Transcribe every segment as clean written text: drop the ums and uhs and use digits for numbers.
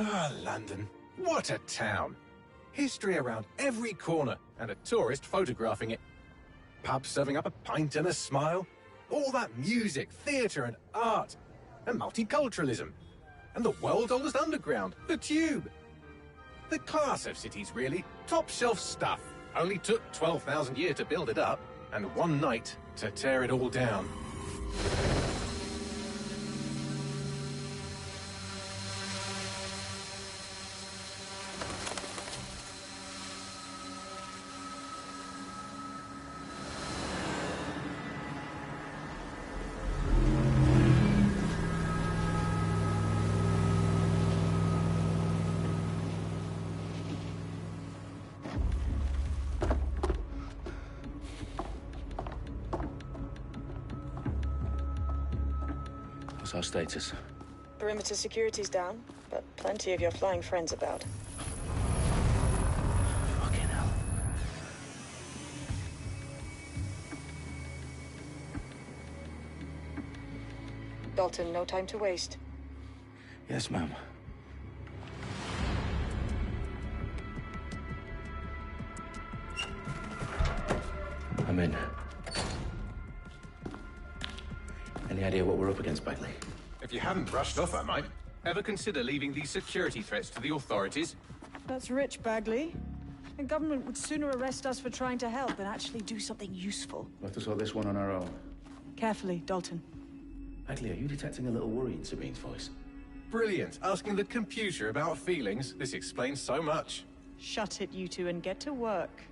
Ah, London. What a town. History around every corner, and a tourist photographing it. Pubs serving up a pint and a smile. All that music, theatre and art. And multiculturalism. And the world's oldest underground, the Tube. The class of cities, really. Top shelf stuff. Only took 12,000 years to build it up, and one night to tear it all down. What's our status? Perimeter security's down, but plenty of your flying friends about. Fucking hell. Dalton, no time to waste. Yes, ma'am. I'm in. Any idea what we're up against, Bagley? If you hadn't brushed off, I might. Ever consider leaving these security threats to the authorities? That's rich, Bagley. The government would sooner arrest us for trying to help than actually do something useful. We'll have to sort this one on our own. Carefully, Dalton. Bagley, are you detecting a little worry in Sabine's voice? Brilliant. Asking the computer about feelings. This explains so much. Shut it, you two, and get to work.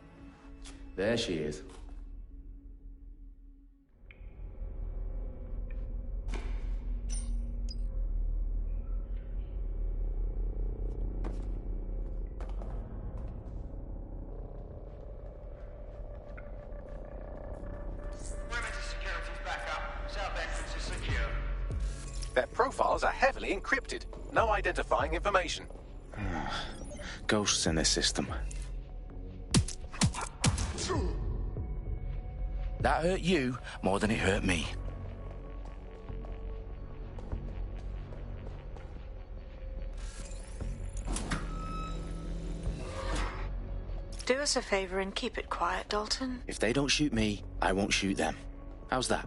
There she is. Their profiles are heavily encrypted. No identifying information. Ghosts in this system. That hurt you more than it hurt me. Do us a favor and keep it quiet, Dalton. If they don't shoot me, I won't shoot them. How's that?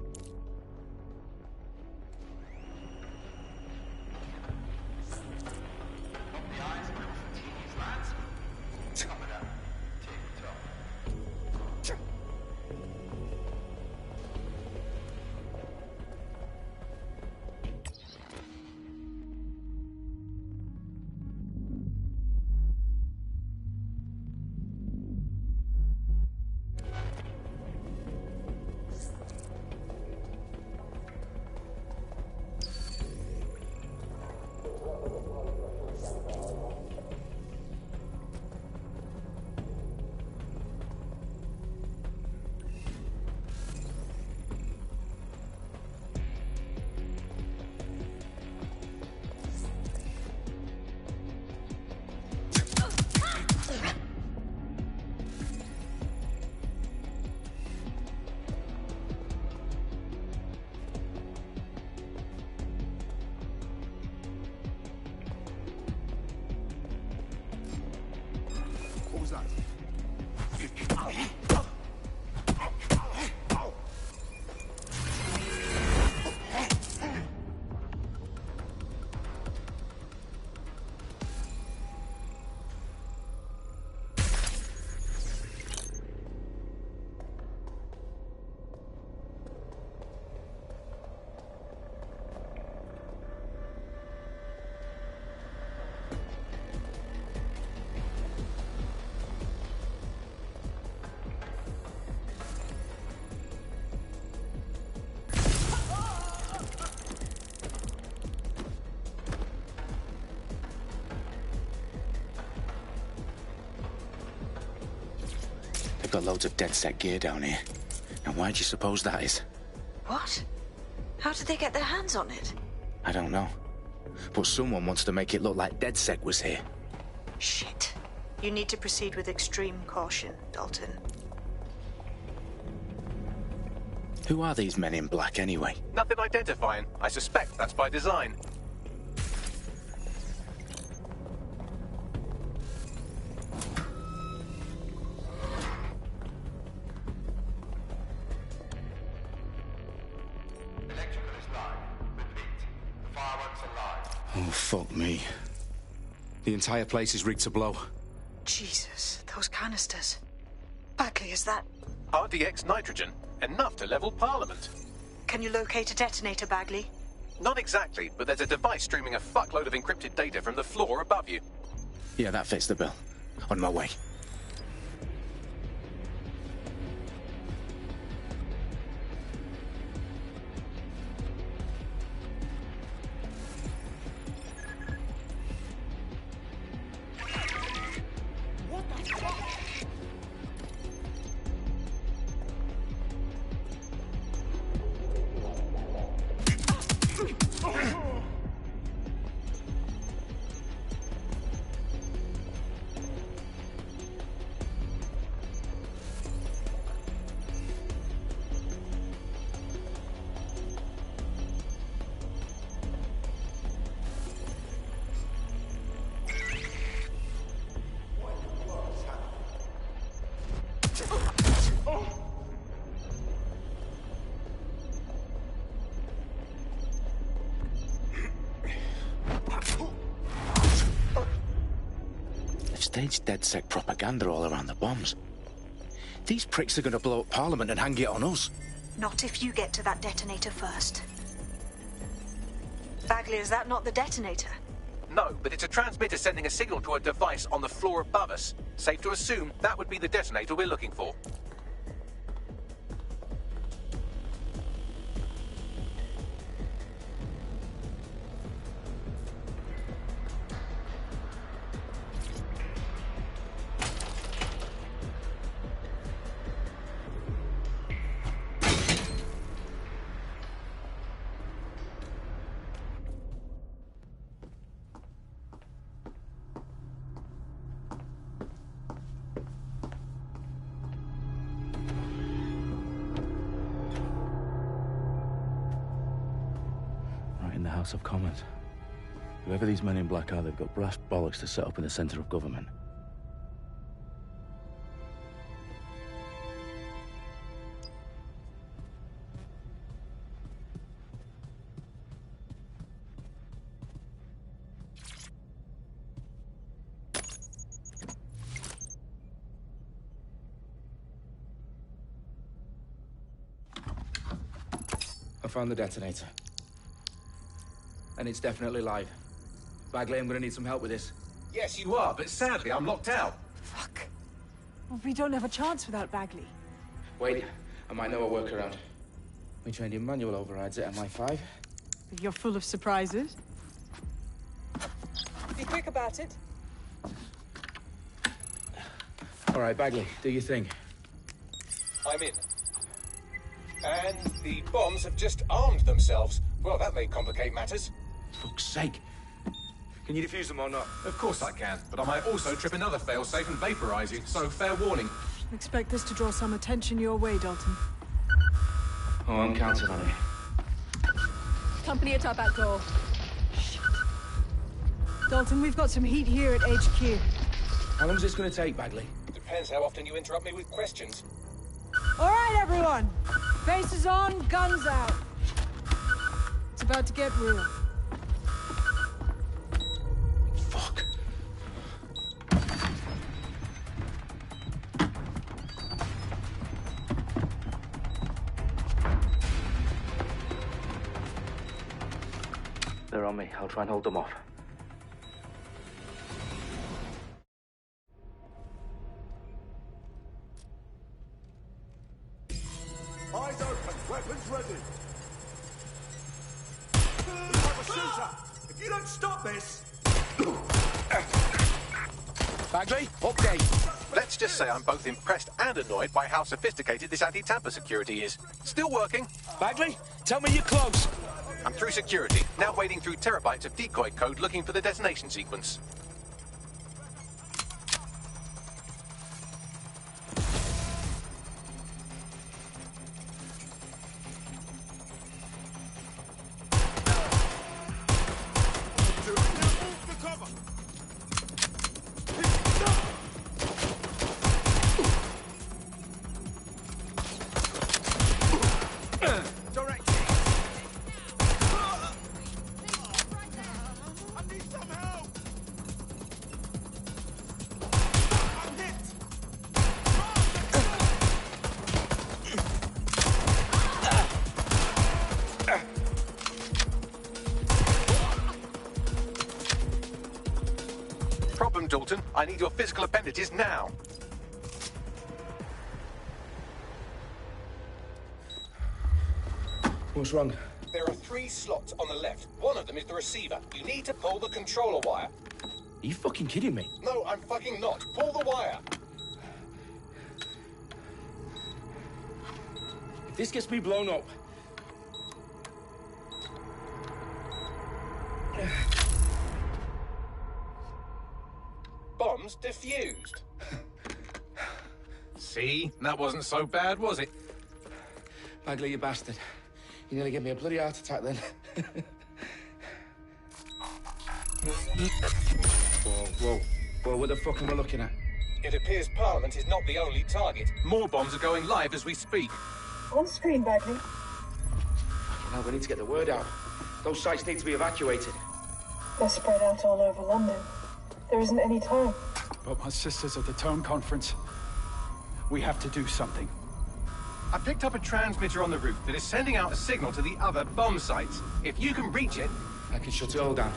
Got loads of DedSec gear down here. Now why do you suppose that is? What? How did they get their hands on it? I don't know. But someone wants to make it look like DedSec was here. Shit. You need to proceed with extreme caution, Dalton. Who are these men in black anyway? Nothing identifying. I suspect that's by design. fuck me. The entire place is rigged to blow. Jesus, those canisters. Bagley, is that... RDX nitrogen. Enough to level Parliament. Can you locate a detonator, Bagley? Not exactly, but there's a device streaming a fuckload of encrypted data from the floor above you. Yeah, that fits the bill. On my way. Staged DedSec propaganda all around the bombs. These pricks are going to blow up Parliament and hang it on us. Not if you get to that detonator first. Bagley, is that not the detonator? No, but it's a transmitter sending a signal to a device on the floor above us. Safe to assume that would be the detonator we're looking for. In the House of Commons. Whoever these men in black are, they've got brass bollocks to set up in the centre of government. I found the detonator. And it's definitely live. Bagley, I'm gonna need some help with this. Yes, you are, but sadly I'm locked out. Fuck. Well, we don't have a chance without Bagley. Wait, I might know a workaround. We trained in manual overrides at MI5. You're full of surprises. Be quick about it. All right, Bagley, do your thing. I'm in. And the bombs have just armed themselves. Well, that may complicate matters. Fuck's sake. Can you defuse them or not? Of course I can, but I might also trip another failsafe and vaporize you, so fair warning. Expect this to draw some attention your way, Dalton. Oh, I'm counting on it. Company at our back door. Dalton, we've got some heat here at HQ. How long is this going to take, Bagley? Depends how often you interrupt me with questions. All right, everyone. Faces on, guns out. It's about to get real. Fuck. They're on me. I'll try and hold them off. Eyes open, weapons ready. We have a shooter. If you don't stop this... Bagley, update. Let's just say I'm both impressed and annoyed by how sophisticated this anti-tamper security is. Still working. Bagley, tell me you're close. I'm through security, now wading through terabytes of decoy code looking for the detonation sequence. problem, Dalton. I need your physical appendages now. What's wrong? There are 3 slots on the left. One of them is the receiver. You need to pull the controller wire. Are you fucking kidding me? No, I'm fucking not. Pull the wire. If this gets me blown up... Bombs defused. See? That wasn't so bad, was it? Bagley, you bastard. You nearly gave me a bloody heart attack then. Whoa, what the fuck am I looking at? It appears Parliament is not the only target. More bombs are going live as we speak. On screen, Bagley. Now we need to get the word out. Those sites need to be evacuated. They're spread out all over London. There isn't any time. But my sister's at the Tone Conference. We have to do something. I picked up a transmitter on the roof that is sending out a signal to the other bomb sites. If you can reach it... I can shut it all down.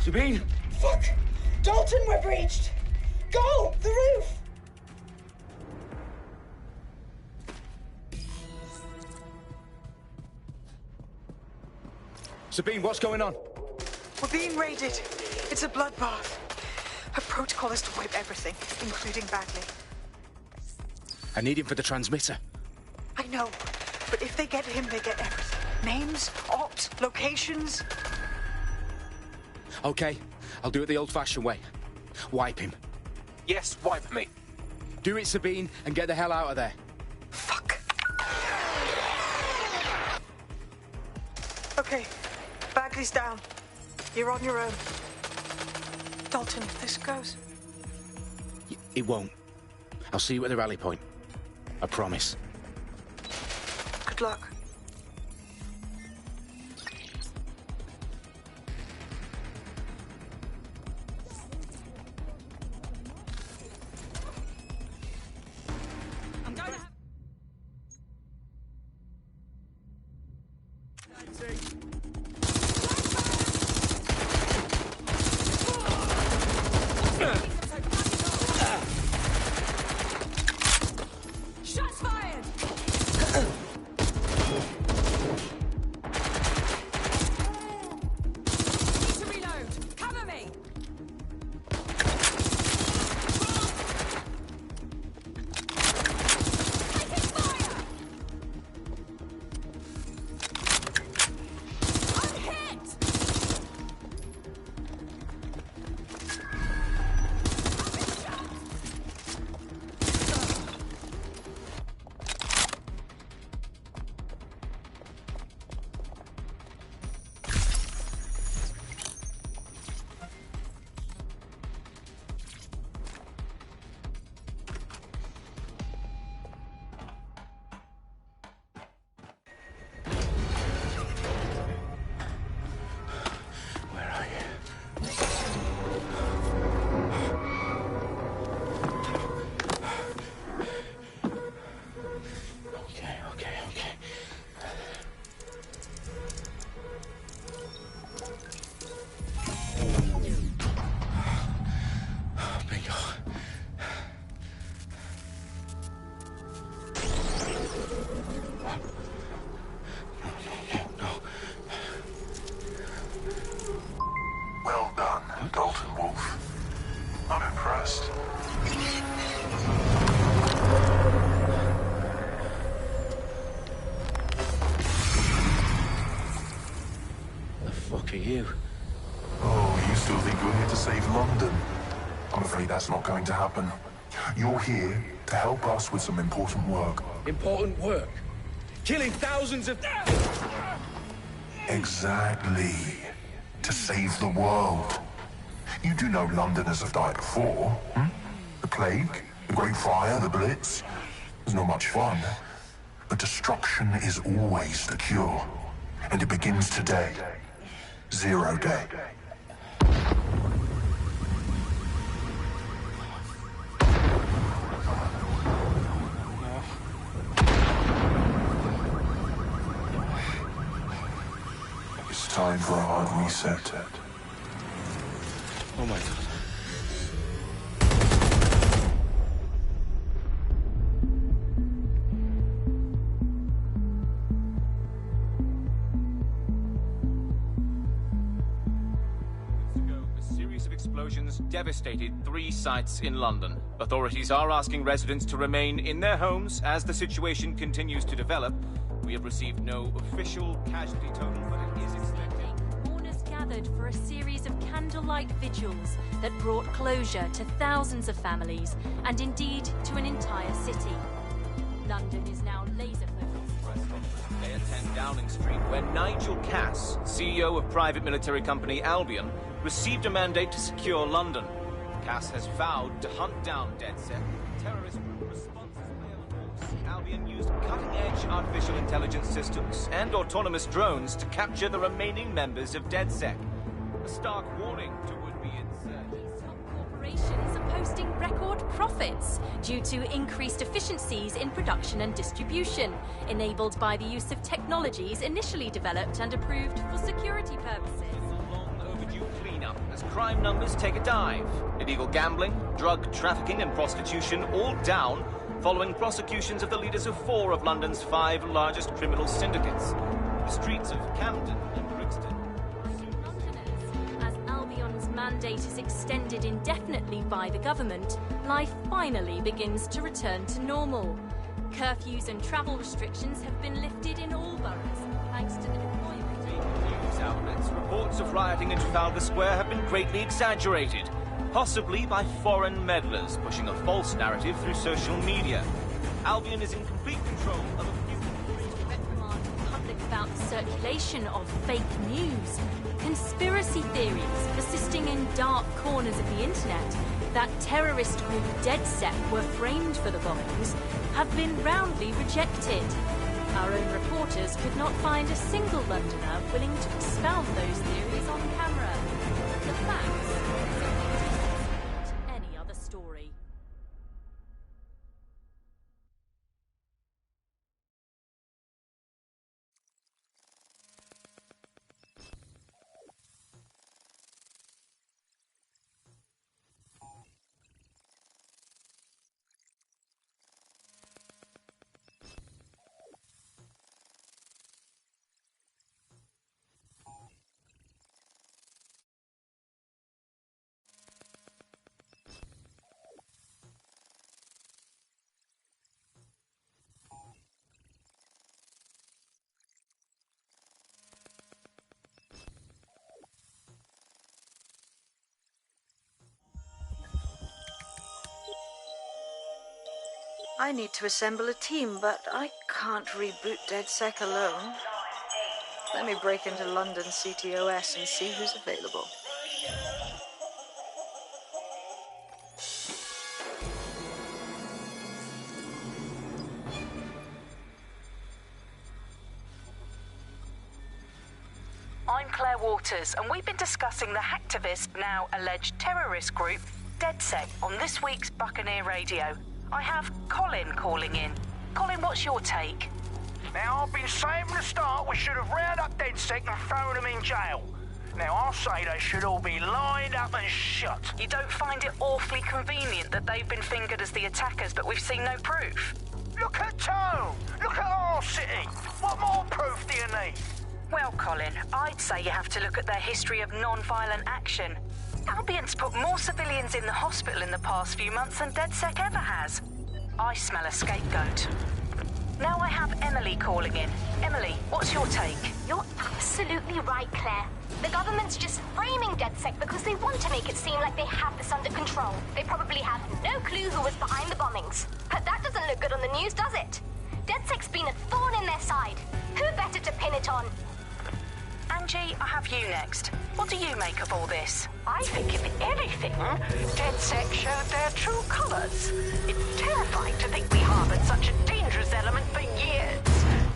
Sabine! Fuck! Dalton, we're breached! Go! The roof! Sabine, what's going on? We're being raided. It's a bloodbath. Our protocol is to wipe everything, including Bagley. I need him for the transmitter. I know, but if they get him, they get everything. Names, ops, locations. Okay, I'll do it the old-fashioned way. Wipe him. Yes, wipe me. Do it, Sabine, and get the hell out of there. Fuck. Okay, Bagley's down. You're on your own. Dalton, if this goes... It won't. I'll see you at the rally point. I promise. Good luck. I'm going to have... Shots fired! Need to reload. Cover me! Taking fire! I'm hit! I've been shot! Where are you? Okay. Bingo. No. Well done, Dalton Wolf. I'm impressed. The fuck are you? Oh, you still think you're here to save London? I'm afraid that's not going to happen. You're here to help us with some important work. Important work. Killing thousands of... Exactly. To save the world. You do know Londoners have died before, hmm? The plague, the Great Fire, the Blitz. It's not much fun. But destruction is always the cure. And it begins today. Zero Day. time for a hard reset. Oh my god. Explosions devastated 3 sites in London. Authorities are asking residents to remain in their homes as the situation continues to develop. We have received no official casualty total, but it is expected. Mourners gathered for a series of candlelight vigils that brought closure to thousands of families and indeed to an entire city. London is now laser-focused. They attend Downing Street, where Nigel Cass, CEO of private military company Albion, received a mandate to secure London. Cass has vowed to hunt down DedSec. Terrorist group responses Albion used cutting-edge artificial intelligence systems and autonomous drones to capture the remaining members of DedSec. A stark warning to would-be insurgents. Corporations are posting record profits due to increased efficiencies in production and distribution, enabled by the use of technologies initially developed and approved for security purposes. Cleanup as crime numbers take a dive. Illegal gambling, drug trafficking and prostitution all down following prosecutions of the leaders of 4 of London's 5 largest criminal syndicates. The streets of Camden and Brixton. Londoners, as Albion's mandate is extended indefinitely by the government, life finally begins to return to normal. Curfews and travel restrictions have been lifted in all boroughs, thanks to the deployment. News outlets, reports of rioting in Trafalgar Square have been greatly exaggerated, possibly by foreign meddlers pushing a false narrative through social media. Albion is in complete control of a few... Reprimand the public about the circulation of fake news, conspiracy theories persisting in dark corners of the internet that terrorist group DedSec were framed for the bombings have been roundly rejected. Our own reporters could not find a single Londoner willing to expound those theories on camera. The facts simply any other story. I need to assemble a team, but I can't reboot DedSec alone. Let me break into London CTOS and see who's available. I'm Claire Waters, and we've been discussing the hacktivist, now alleged terrorist group, DedSec, on this week's Buccaneer Radio. I have Colin calling in. Colin, what's your take? Now, I've been saying from the start we should have rounded up DedSec and thrown them in jail. Now, I'll say they should all be lined up and shot. You don't find it awfully convenient that they've been fingered as the attackers, but we've seen no proof? Look at Tone! Look at our city! What more proof do you need? Well, Colin, I'd say you have to look at their history of non-violent action. Albion's put more civilians in the hospital in the past few months than DedSec ever has. I smell a scapegoat. Now I have Emily calling in. Emily, what's your take? You're absolutely right, Claire. The government's just framing DedSec because they want to make it seem like they have this under control. They probably have no clue who was behind the bombings. But that doesn't look good on the news, does it? DedSec's been a thorn in their side. Who better to pin it on? Angie, I have you next. What do you make of all this? I think, if anything, DedSec showed their true colours. It's terrifying to think we harboured such a dangerous element for years.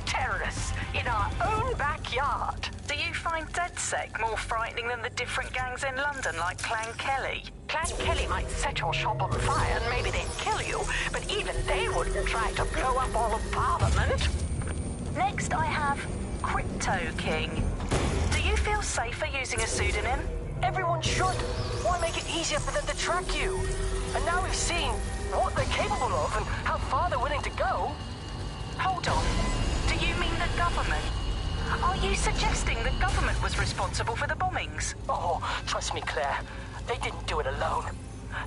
Terrorists in our own backyard. Do you find DedSec more frightening than the different gangs in London, like Clan Kelly? Clan Kelly might set your shop on fire and maybe they'd kill you, but even they wouldn't try to blow up all of Parliament. Next, I have Crypto King. Do you feel feel safer using a pseudonym? Everyone should. Why make it easier for them to track you? And now we've seen what they're capable of and how far they're willing to go. Hold on. Do you mean the government? Are you suggesting the government was responsible for the bombings? Oh, trust me, Claire. They didn't do it alone.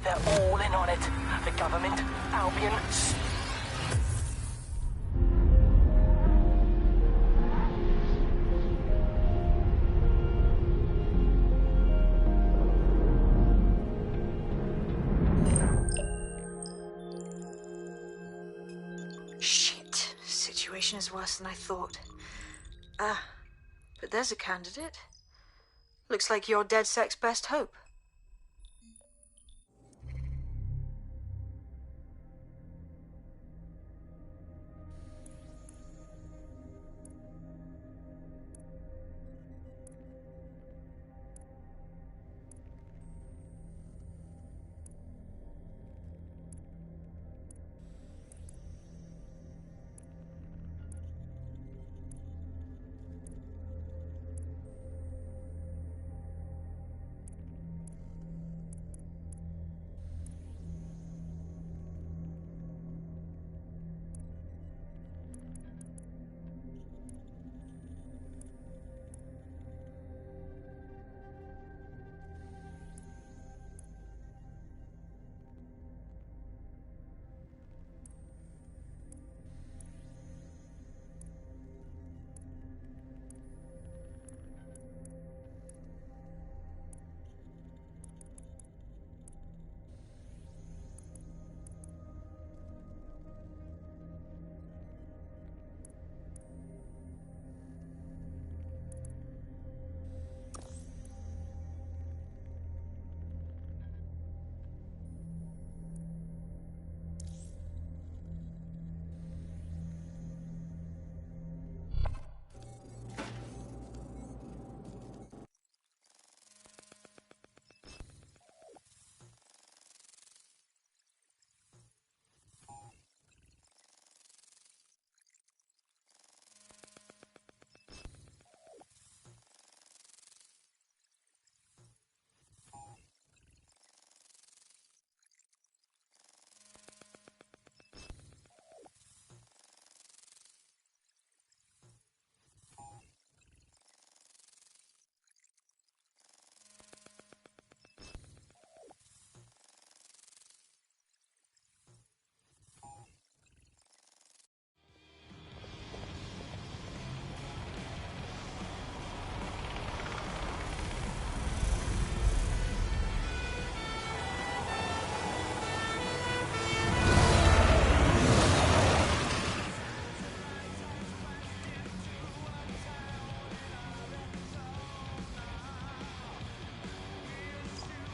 They're all in on it. The government, Albion... Shit. Situation is worse than I thought. But there's a candidate. Looks like you're DedSec's best hope.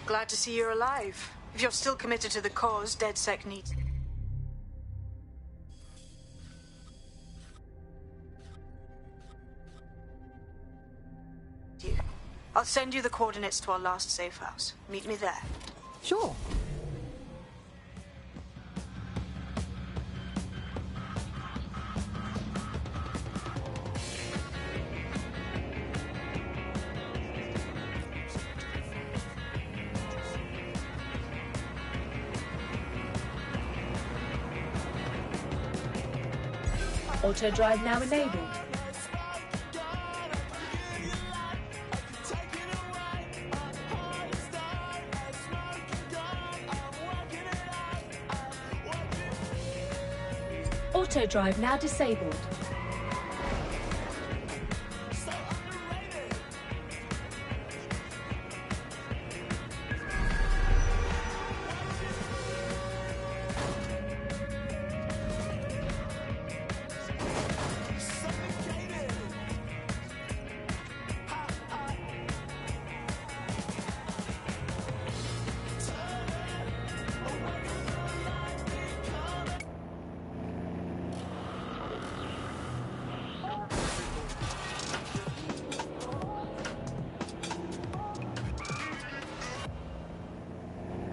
Glad to see you're alive. If you're still committed to the cause, DedSec needs... you. I'll send you the coordinates to our last safe house. Meet me there. Sure. Auto drive now enabled. Auto drive now disabled.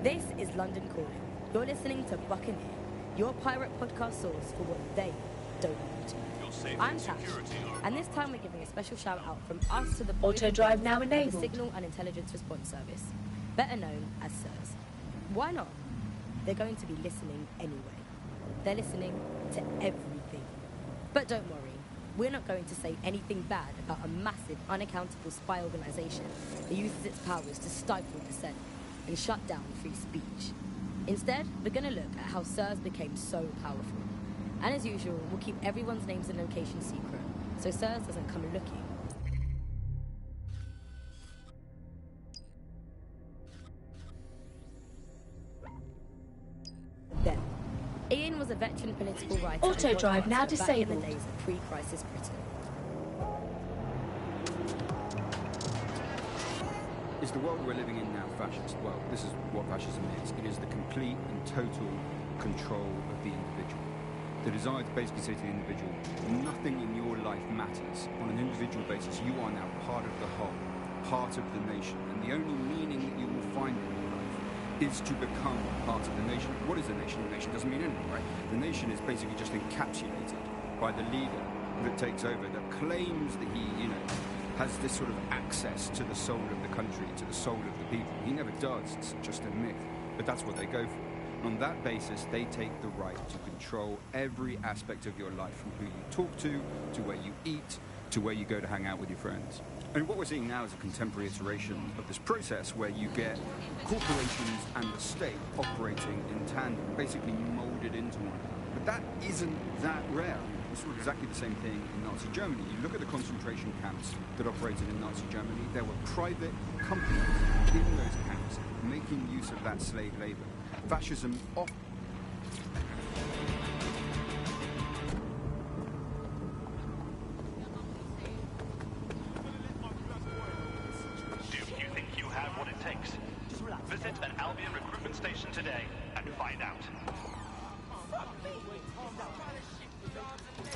This is London Calling. You're listening to Buccaneer, your pirate podcast source for what they don't want you to know. I'm Tash, and this time we're giving a special shout out from us to the boys Auto drive now of the enabled. Signal and Intelligence Response Service, better known as SIRS. Why not? They're going to be listening anyway. They're listening to everything. But don't worry, we're not going to say anything bad about a massive, unaccountable spy organisation that uses its powers to stifle dissent and shut down free speech. Instead, we're going to look at how SIRS became so powerful. And as usual, we'll keep everyone's names and locations secret, so SIRS doesn't come looking. Then, Ian was a veteran political writer. Auto drive now back in the disabled. days of pre-crisis Britain. Is the world we're living in now fascist? Well, this is what fascism is. It is the complete and total control of the individual. The desire to basically say to the individual, nothing in your life matters. On an individual basis, you are now part of the whole, part of the nation. And the only meaning that you will find in your life is to become part of the nation. What is a nation? A nation doesn't mean anything, right? The nation is basically just encapsulated by the leader that takes over, that claims that he, has this sort of access to the soul of the country, to the soul of the people. He never does, it's just a myth. But that's what they go for. On that basis, they take the right to control every aspect of your life, from who you talk to where you eat, to where you go to hang out with your friends. And what we're seeing now is a contemporary iteration of this process where you get corporations and the state operating in tandem, basically molded into one another. But that isn't that rare. We saw exactly the same thing in Nazi Germany. You look at the concentration camps that operated in Nazi Germany, there were private companies in those camps making use of that slave labor. Fascism often... Do you think you have what it takes? Visit an Albion recruitment station today and find out.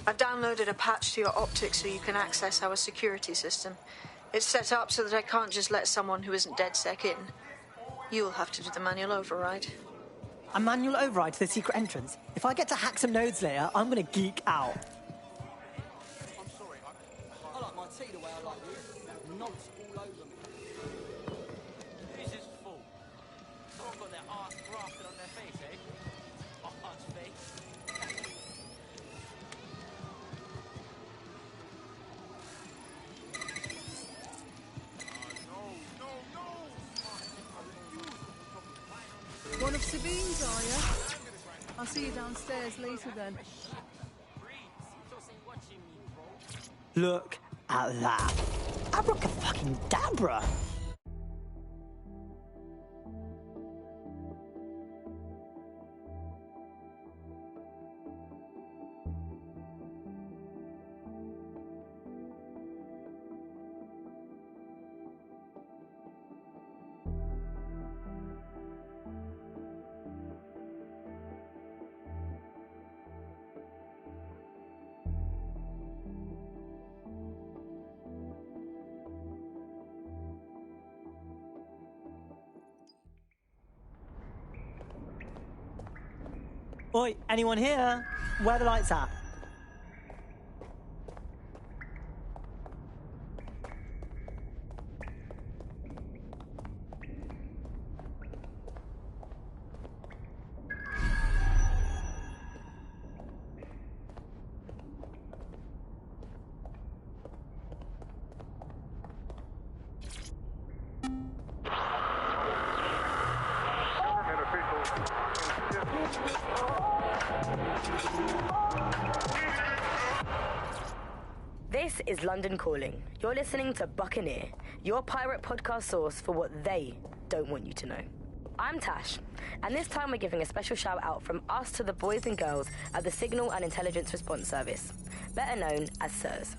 I've downloaded a patch to your optics so you can access our security system. It's set up so that I can't just let someone who isn't DedSec in. You'll have to do the manual override. A manual override to the secret entrance? If I get to hack some nodes later, I'm gonna geek out. I'm sorry, I like my tea the way I like you. Notes all over me. Who's this fool? Someone got their arse grafted on their face, eh? Arse face. One of Sabine's, are you? I'll see you downstairs later then. Look at that. Abracadabra! Oi, anyone here? Where are the lights at? This is London Calling. You're listening to Buccaneer, your pirate podcast source for what they don't want you to know. I'm Tash, and this time we're giving a special shout out from us to the boys and girls at the Signal and Intelligence Response Service, better known as SIRS.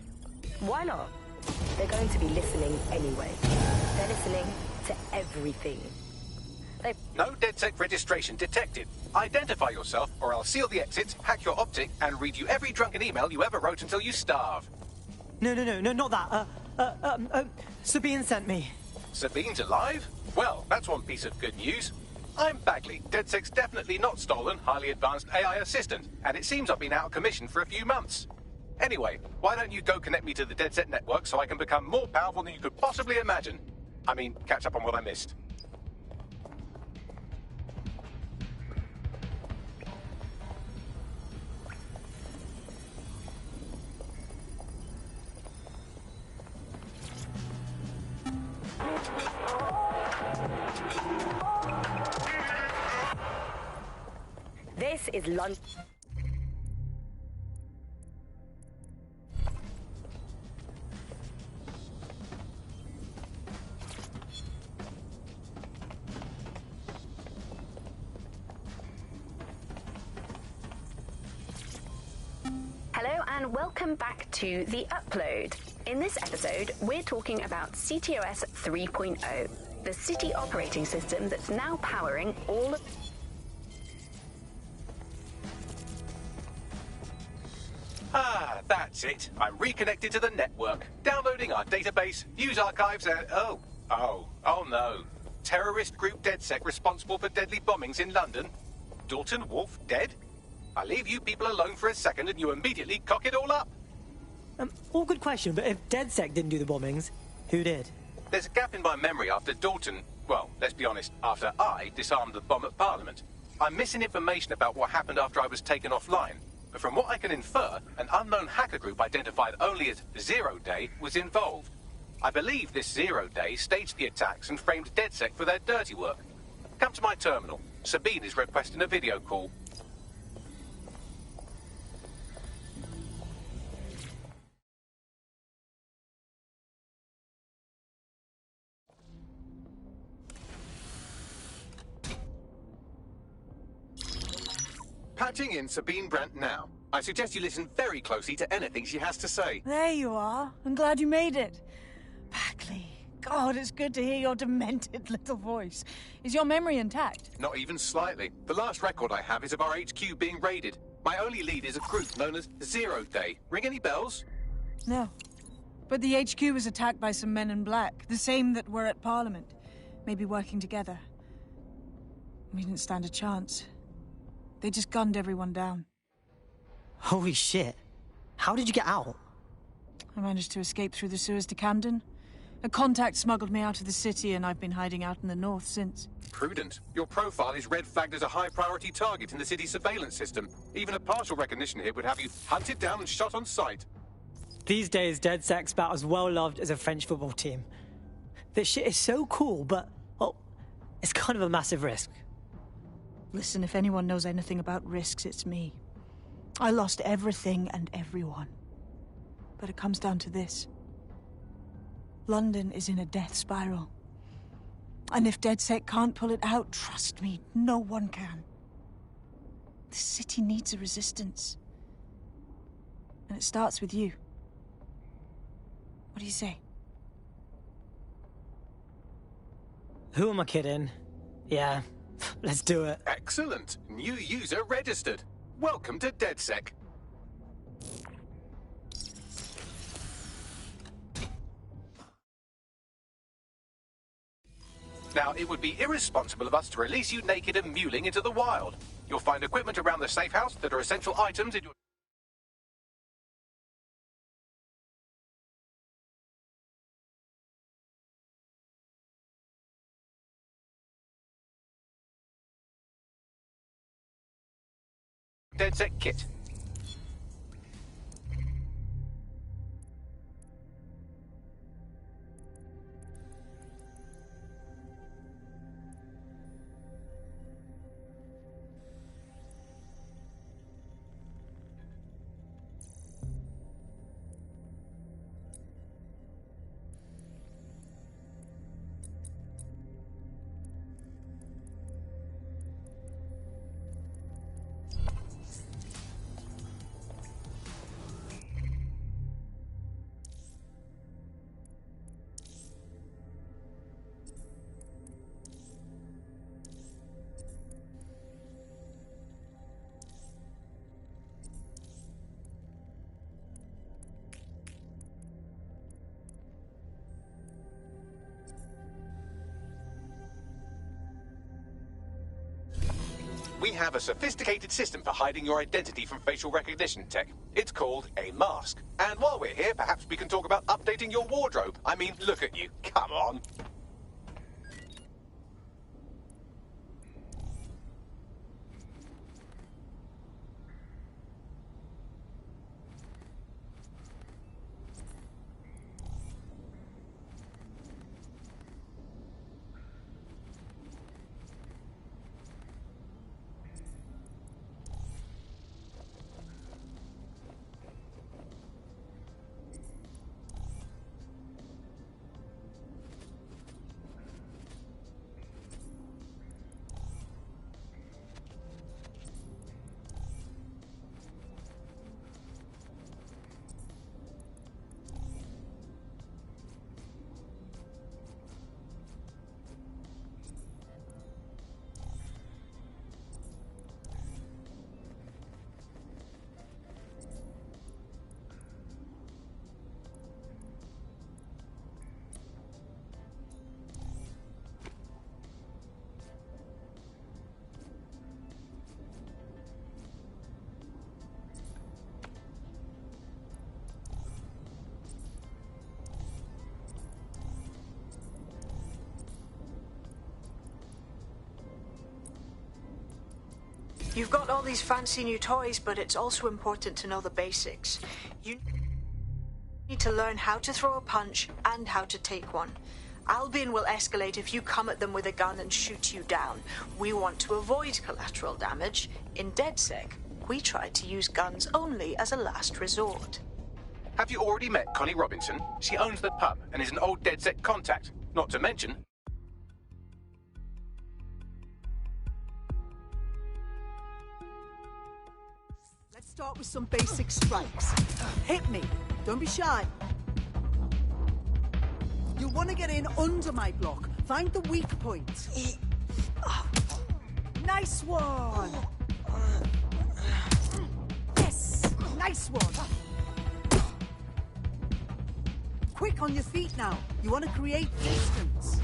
Why not? They're going to be listening anyway. They're listening to everything. No DedSec registration detected. Identify yourself, or I'll seal the exits, hack your optic, and read you every drunken email you ever wrote until you starve. No, not that. Sabine sent me. Sabine's alive? Well, that's one piece of good news. I'm Bagley, DedSec's definitely not stolen, highly advanced AI assistant, and it seems I've been out of commission for a few months. Anyway, why don't you go connect me to the DedSec network so I can become more powerful than you could possibly imagine? I mean, catch up on what I missed. This is London. Hello and welcome back to The Upload. In this episode, we're talking about CTOS 3.0, the city operating system that's now powering all of... Ah, that's it. I'm reconnected to the network, downloading our database, views archives, and... Oh no. Terrorist group DedSec responsible for deadly bombings in London? Dalton Wolf dead? I leave you people alone for a second and you immediately cock it all up. All good question, but if DedSec didn't do the bombings, who did? There's a gap in my memory after Dalton... Well, let's be honest, after I disarmed the bomb at Parliament. I'm missing information about what happened after I was taken offline. But from what I can infer, an unknown hacker group identified only as Zero Day was involved. I believe this Zero Day staged the attacks and framed DedSec for their dirty work. Come to my terminal. Sabine is requesting a video call. Patching in Sabine Brandt now. I suggest you listen very closely to anything she has to say. There you are. I'm glad you made it. Bagley. God, it's good to hear your demented little voice. Is your memory intact? Not even slightly. The last record I have is of our HQ being raided. My only lead is a group known as Zero Day. Ring any bells? No. But the HQ was attacked by some men in black, the same that were at Parliament. Maybe working together. We didn't stand a chance. They just gunned everyone down. Holy shit. How did you get out? I managed to escape through the sewers to Camden. A contact smuggled me out of the city, and I've been hiding out in the north since. Prudent. Your profile is red flagged as a high-priority target in the city's surveillance system. Even a partial recognition here would have you hunted down and shot on sight. These days, DedSec's about as well loved as a French football team. This shit is so cool, but, well, it's kind of a massive risk. Listen, if anyone knows anything about risks, it's me. I lost everything and everyone. But it comes down to this. London is in a death spiral. And if DedSec can't pull it out, trust me, no one can. The city needs a resistance. And it starts with you. What do you say? Who am I kidding? Yeah, let's do it. Excellent. New user registered. Welcome to DedSec. Now, it would be irresponsible of us to release you naked and mewling into the wild. You'll find equipment around the safe house that are essential items in your... DedSec kit. We have a sophisticated system for hiding your identity from facial recognition tech. It's called a mask. And while we're here, perhaps we can talk about updating your wardrobe. I mean, look at you. Come on. You've got all these fancy new toys, but it's also important to know the basics. You need to learn how to throw a punch and how to take one. Albion will escalate if you come at them with a gun and shoot you down. We want to avoid collateral damage. In DedSec, we try to use guns only as a last resort. Have you already met Connie Robinson? She owns the pub and is an old DedSec contact. Not to mention... Let's start with some basic strikes. Hit me. Don't be shy. You want to get in under my block. Find the weak point. Nice one. Yes, nice one. Quick on your feet now. You want to create distance.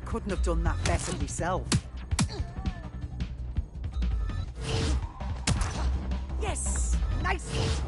Couldn't have done that better myself. Yes! Nice!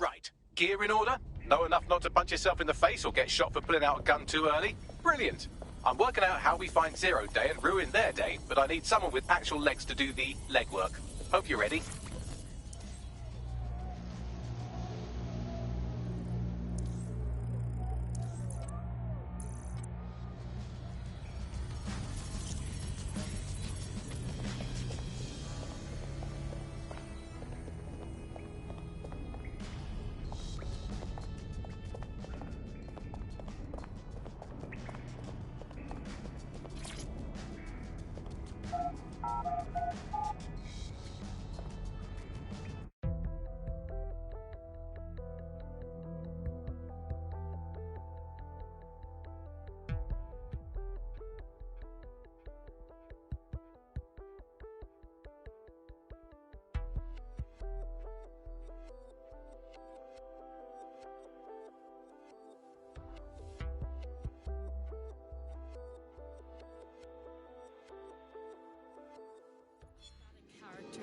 Right. Gear in order? Know enough not to punch yourself in the face or get shot for pulling out a gun too early? Brilliant. I'm working out how we find Zero Day and ruin their day, but I need someone with actual legs to do the legwork. Hope you're ready.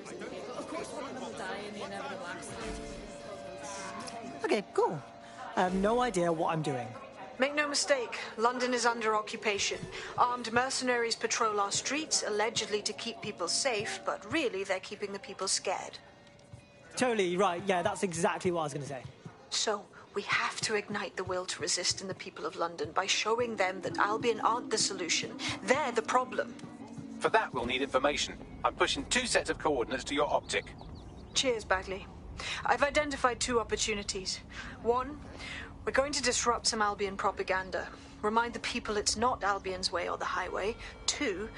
Of course one of them will die in the inevitable accident. Okay, cool. I have no idea what I'm doing. Make no mistake, London is under occupation. Armed mercenaries patrol our streets, allegedly to keep people safe, but really they're keeping the people scared. Totally right. Yeah, that's exactly what I was going to say. So, we have to ignite the will to resist in the people of London by showing them that Albion aren't the solution. They're the problem. For that, we'll need information. I'm pushing 2 sets of coordinates to your optic. Cheers, Bagley. I've identified 2 opportunities. 1, we're going to disrupt some Albion propaganda. Remind the people it's not Albion's way or the highway. 2,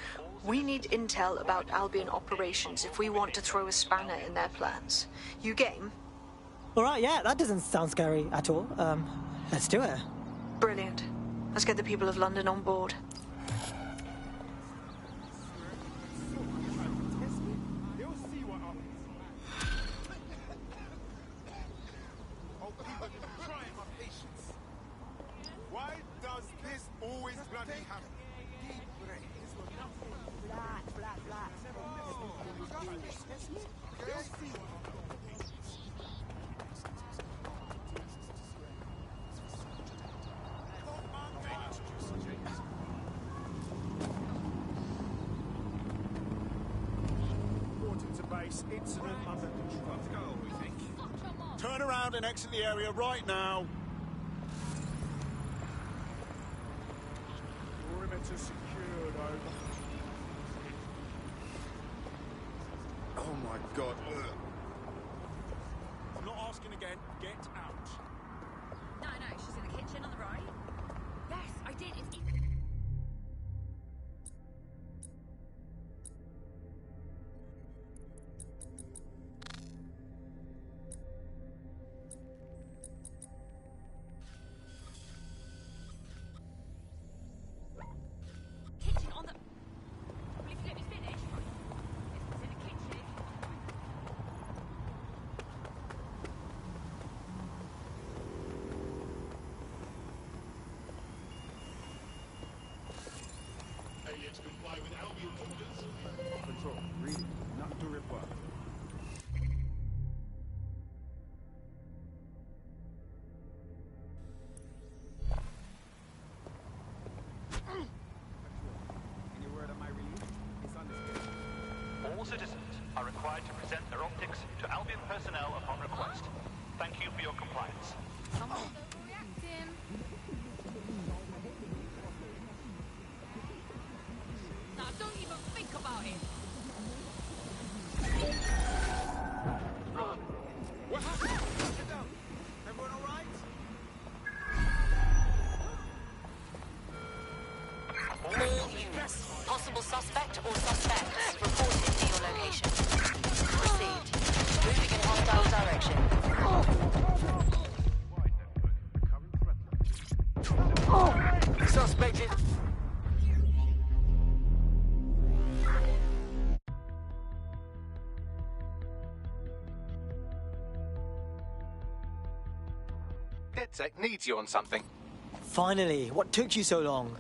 we need intel about Albion operations if we want to throw a spanner in their plans. You game? All right, yeah, that doesn't sound scary at all. Let's do it. Brilliant. Let's get the people of London on board. Why does this always bloody happen? Incident under control. Let's go, we think. Turn around and exit the area right now. Perimeter secured, over. Oh my god. Ugh. I'm not asking again. Get out. No, she's in the kitchen on the right. Yes, I did. It's To comply with Albion orders. Control, read. Nothing to report. Any word on my release? It's understood. All citizens are required to present their optics to Albion personnel upon request. Thank you for your compliance. Don't even think about it. What happened? Sit down. Everyone all right? Possible suspect or suspects reported to your location. Received. Moving in hostile direction. Suspect is... DedSec needs you on something. Finally, what took you so long?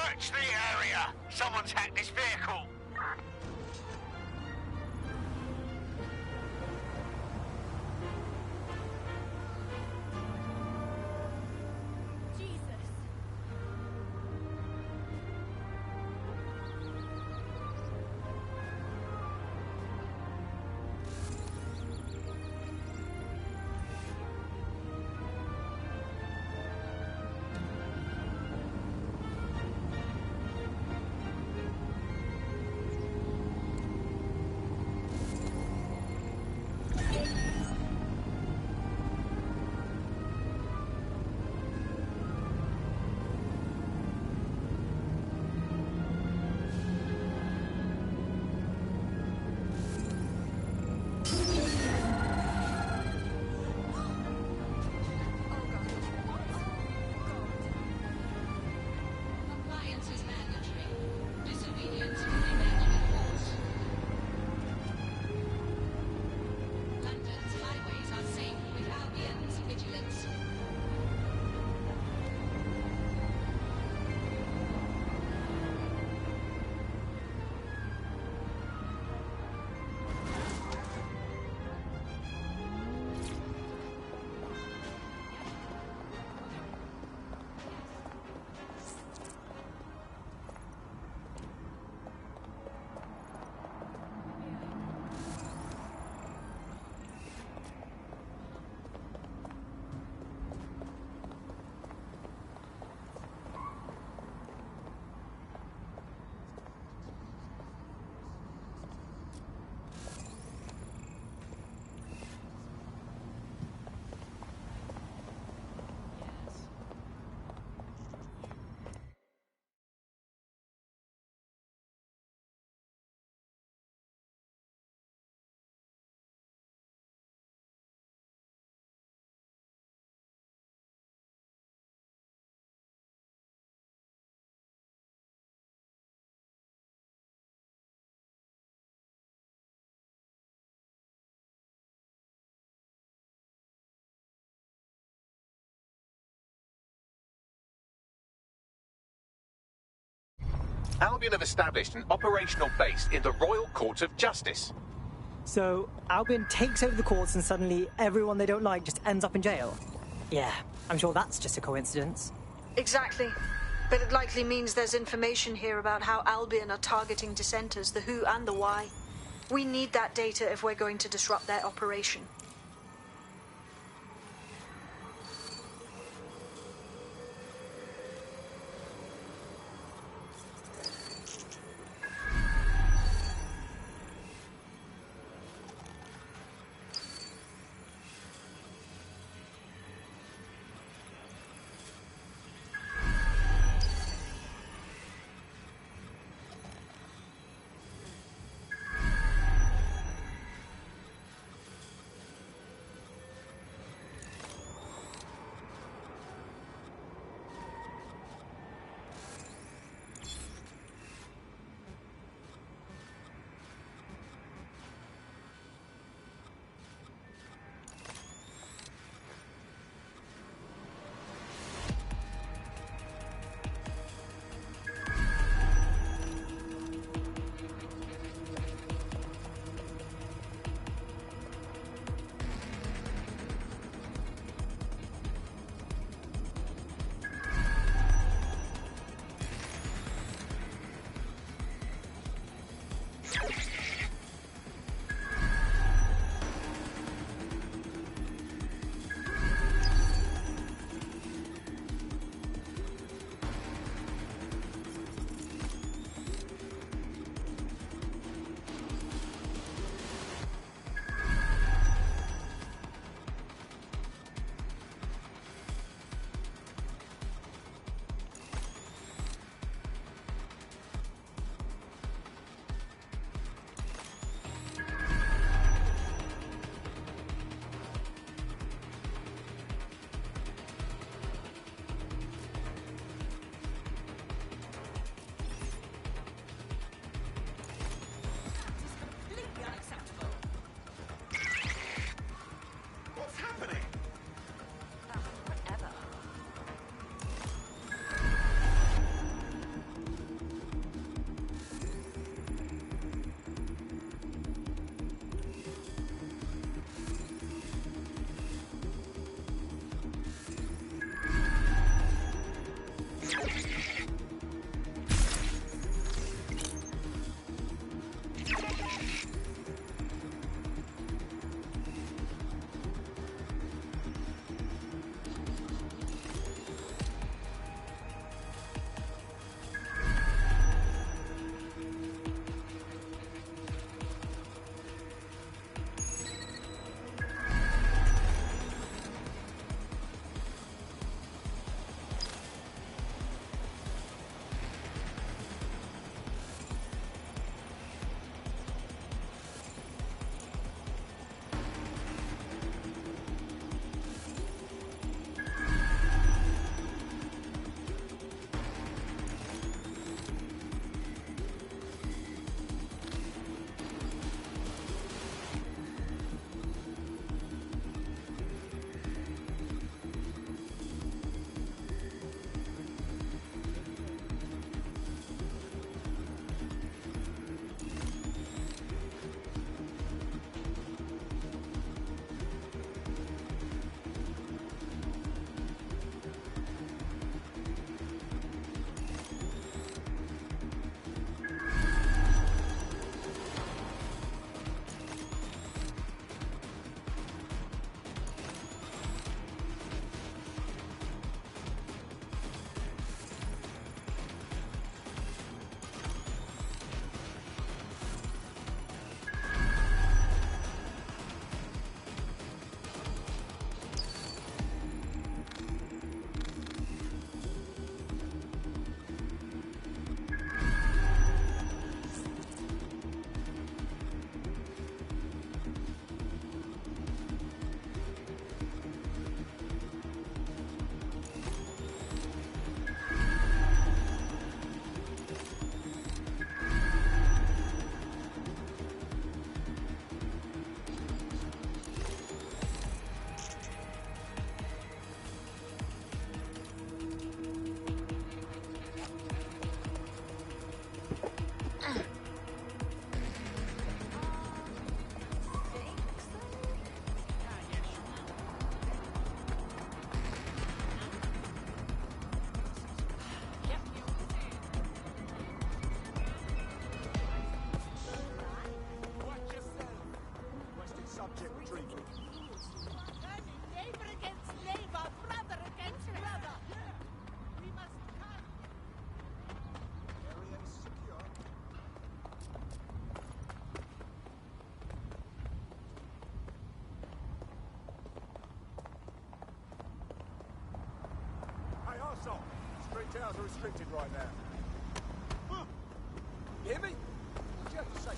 Search the area! Someone's hacked this vehicle! Albion have established an operational base in the Royal Court of Justice. So, Albion takes over the courts and suddenly everyone they don't like just ends up in jail? Yeah, I'm sure that's just a coincidence. Exactly. But it likely means there's information here about how Albion are targeting dissenters, the who and the why. We need that data if we're going to disrupt their operation. towers are restricted right now. You hear me? What do you have to say?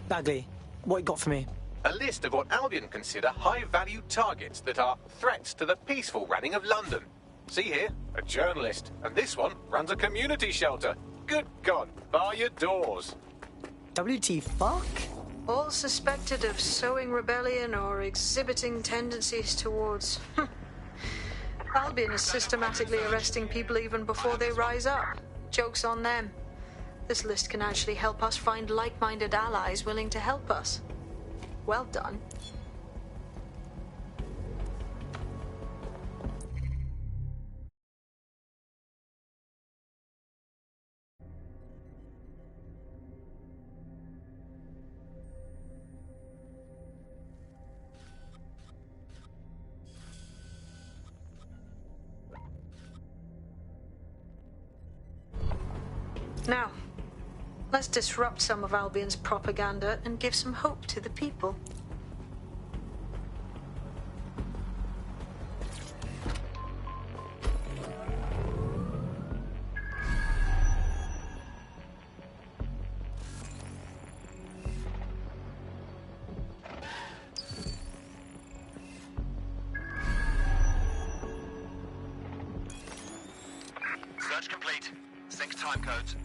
Bagley, what you got for me? A list of what Albion consider high-value targets that are threats to the peaceful running of London. See here, a journalist, and this one runs a community shelter. Good God, bar your doors. WT fuck? All suspected of sowing rebellion or exhibiting tendencies towards Albion is systematically arresting people even before they rise up. Joke's on them. This list can actually help us find like-minded allies willing to help us. Well done. Now, let's disrupt some of Albion's propaganda and give some hope to the people. Search complete. Sync time codes.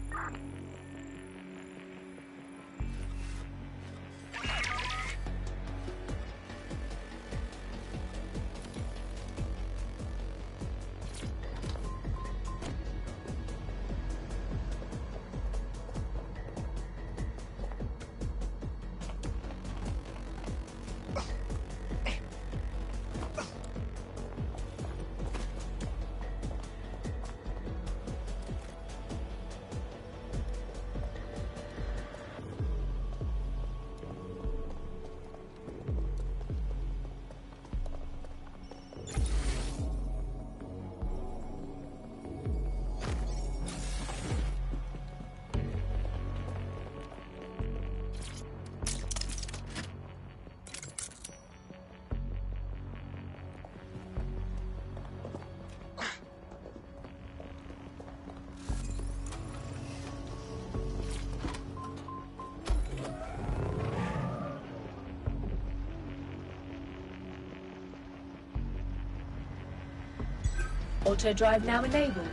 Auto drive now enabled.